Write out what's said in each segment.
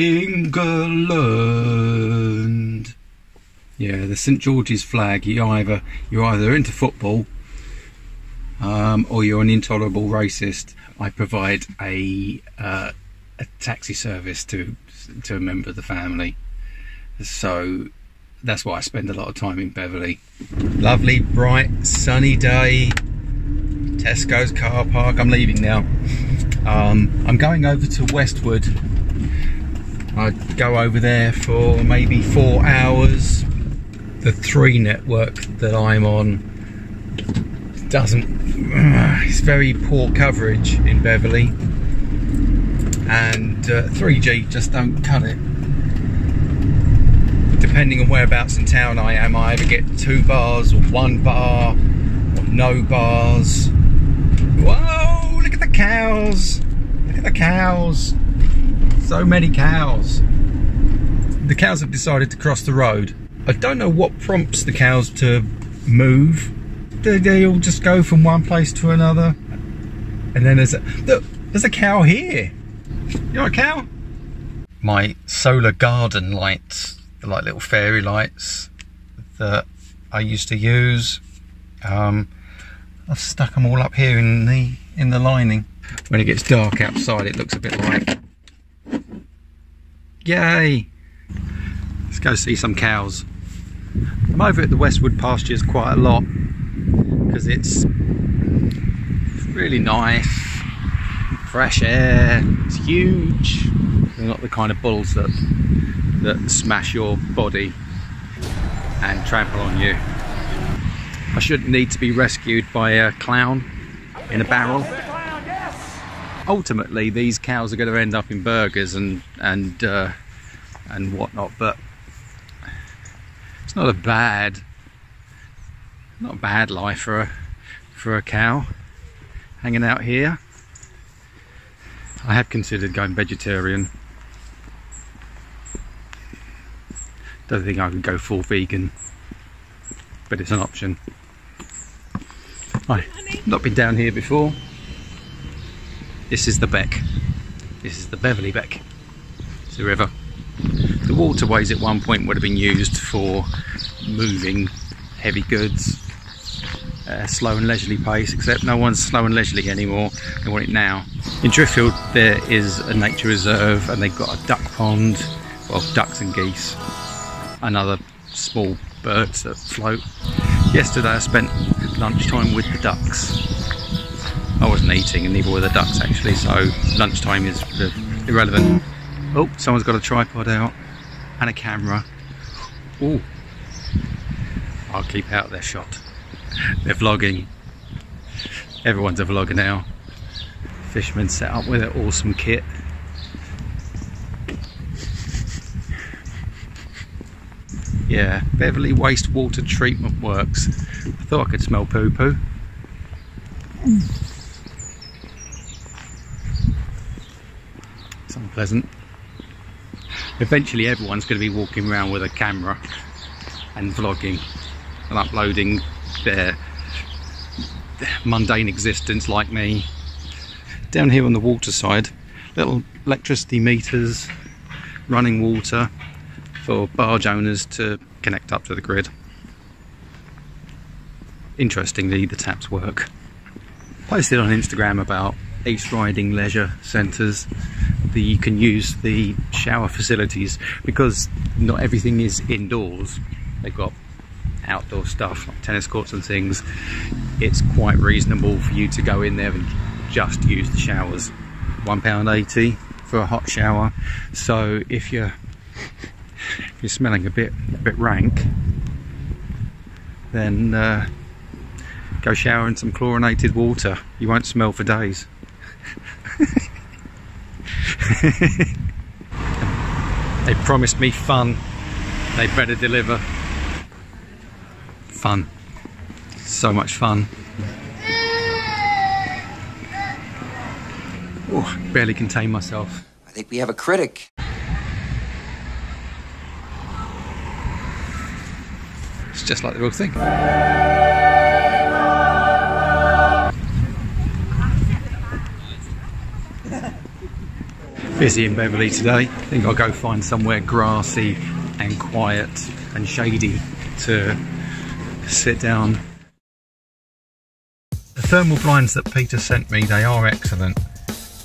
England. Yeah, the St George's flag. You're either into football, or you're an intolerable racist. I provide a taxi service to a member of the family, so that's why I spend a lot of time in Beverly. Lovely, bright, sunny day. Tesco's car park. I'm leaving now. I'm going over to Westwood. I go over there for maybe 4 hours. The 3 network that I'm on it's very poor coverage in Beverly, and 3G just don't cut it. Depending on whereabouts in town I am, I either get 2 bars or 1 bar or no bars. Whoa, look at the cows. Look at the cows. So many cows. The cows have decided to cross the road. I don't know what prompts the cows to move. They all just go from one place to another. And then there's a cow here. You know a cow? My solar garden lights, they're like little fairy lights that I used to use. I've stuck them all up here in the lining. When it gets dark outside, it looks a bit like, yay! Let's go see some cows. I'm over at the Westwood pastures quite a lot because it's really nice, fresh air. It's huge. They're not the kind of bulls that smash your body and trample on you. I shouldn't need to be rescued by a clown in a barrel. Ultimately, these cows are going to end up in burgers and whatnot, but it's not a bad life for a cow hanging out here. I have considered going vegetarian. Don't think I would go full vegan, but it's an option. I've not been down here before. This is the Beck. This is the Beverly Beck. It's a river. The waterways at one point would have been used for moving heavy goods, slow and leisurely pace, except no one's slow and leisurely anymore. They want it now. In Driffield there is a nature reserve, and they've got a duck pond, well, ducks and geese, and other small birds that float. Yesterday I spent lunchtime with the ducks. I wasn't eating, and neither were the ducks actually, so lunchtime is irrelevant. Oh, someone's got a tripod out and a camera. Oh, I'll keep out their shot. They're vlogging. Everyone's a vlogger now. Fishermen set up with their awesome kit. Yeah, Beverly Wastewater Treatment Works. I thought I could smell poo-poo. It's unpleasant. Eventually everyone's going to be walking around with a camera and vlogging and uploading their mundane existence like me. Down here on the water side, little electricity meters, running water for barge owners to connect up to the grid. Interestingly, the taps work. Posted on Instagram about East Riding leisure centres that you can use the shower facilities, because not everything is indoors. They've got outdoor stuff like tennis courts and things. It's quite reasonable for you to go in there and just use the showers. £1.80 for a hot shower. So if you're smelling a bit rank, then go shower in some chlorinated water. You won't smell for days. They promised me fun. They better deliver. Fun. So much fun. Oh, barely contain myself. I think we have a critic. It's just like the real thing. Busy in Beverly today. I think I'll go find somewhere grassy and quiet and shady to sit down. The thermal blinds that Peter sent me, they are excellent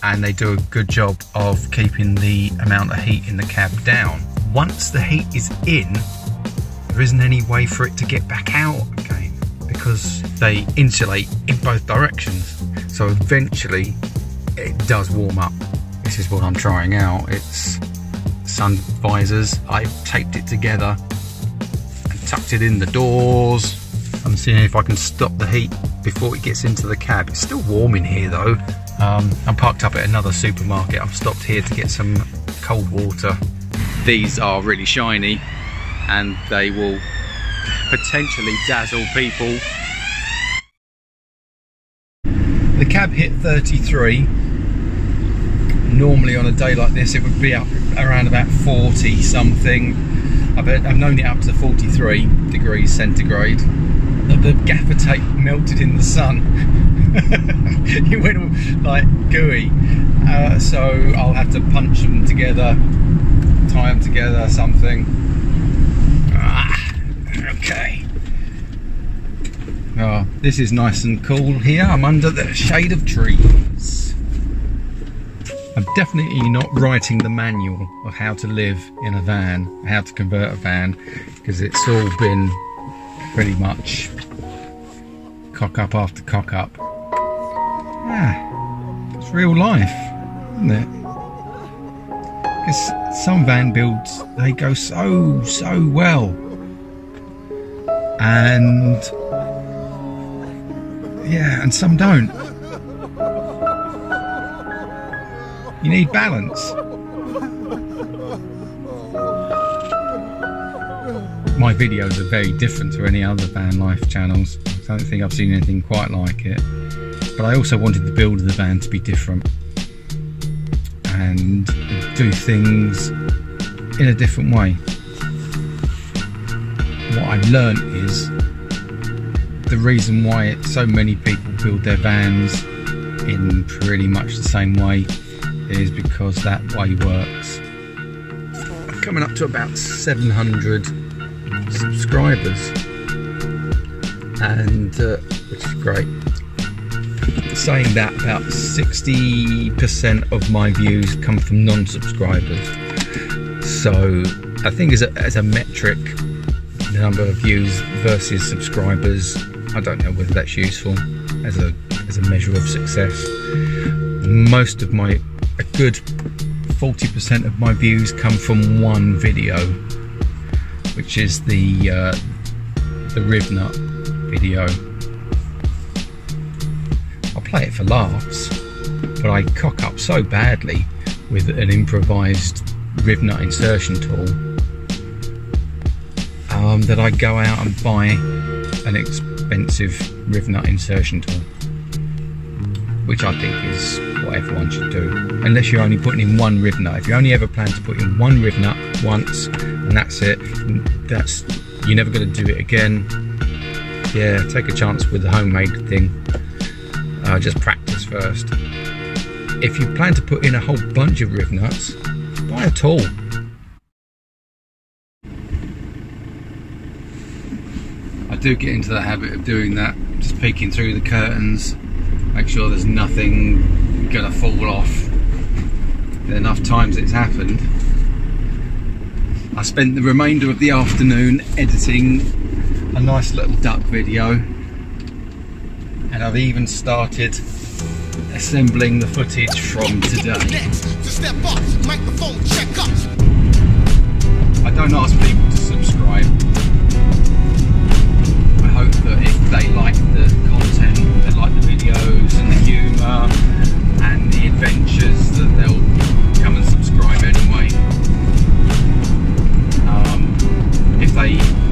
and they do a good job of keeping the amount of heat in the cab down. Once the heat is in, there isn't any way for it to get back out again because they insulate in both directions. So eventually it does warm up. This is what I'm trying out. It's sun visors. I've taped it together and tucked it in the doors. I'm seeing if I can stop the heat before it gets into the cab. It's still warm in here though. I'm parked up at another supermarket. I've stopped here to get some cold water. These are really shiny and they will potentially dazzle people. The cab hit 33. Normally on a day like this it would be up around about 40 something. I've known it up to 43 degrees centigrade. The gaffer tape melted in the sun. It went all like gooey. So I'll have to punch them together, tie them together, something. Okay. Oh, this is nice and cool here. I'm under the shade of trees. I'm definitely not writing the manual of how to live in a van, how to convert a van, because it's all been pretty much cock up after cock up. It's real life, isn't it? Because some van builds, they go so well. And yeah, and some don't. You need balance. My videos are very different to any other van life channels. I don't think I've seen anything quite like it. But I also wanted the build of the van to be different and do things in a different way. What I've learnt is the reason why so many people build their vans in pretty much the same way is because that way works. I'm coming up to about 700 subscribers, and which is great. Saying that, about 60% of my views come from non-subscribers. So I think as a metric, the number of views versus subscribers, I don't know whether that's useful as a measure of success. Most of a good 40% of my views come from one video, which is the Rivnut video. I'll play it for laughs, but I cock up so badly with an improvised Rivnut insertion tool that I go out and buy an expensive Rivnut insertion tool, which I think is what everyone should do, unless you're only putting in one Rivnut. If you only ever plan to put in one Rivnut once and that's it, you're never going to do it again. Yeah, take a chance with the homemade thing. Just practice first. If you plan to put in a whole bunch of Rivnuts, buy a tool. I do get into the habit of doing that, just peeking through the curtains, make sure there's nothing gonna fall off. Enough times it's happened. I spent the remainder of the afternoon editing a nice little duck video, and I've even started assembling the footage from today. I don't ask people to subscribe. I hope that if they like the content, they like the videos and the humour and the adventures, that they'll come and subscribe anyway.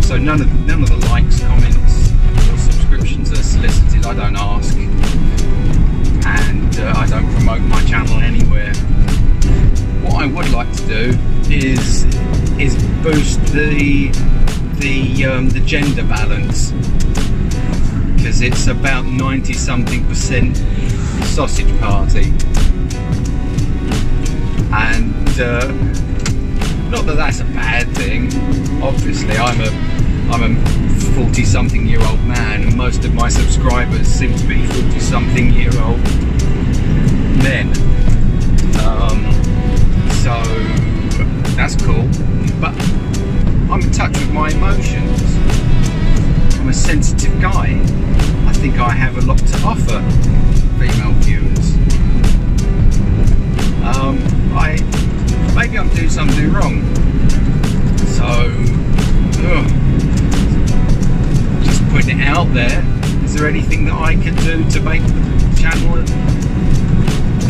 So none of the likes, comments or subscriptions are solicited. I don't ask, and I don't promote my channel anywhere. What I would like to do is boost the gender balance, because it's about 90-something% sausage party, and not that that's a bad thing. Obviously, I'm a 40-something-year-old man, and most of my subscribers seem to be 40-something-year-old men. So that's cool, but I'm in touch with my emotions. I'm a sensitive guy. I think I have a lot to offer female viewers. Maybe I'm doing something wrong. So, just putting it out there. Is there anything that I can do to make the channel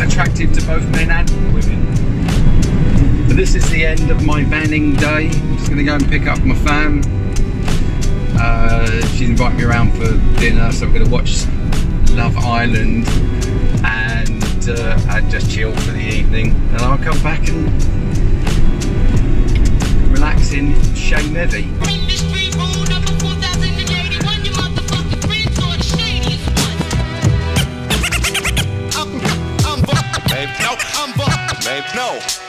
attractive to both men and women? But this is the end of my vanning day. I'm just going to go and pick up my fam. She's invited me around for dinner, so I'm going to watch Love Island and just chill for the evening. And I'll come back and relax in Shea Levy. No.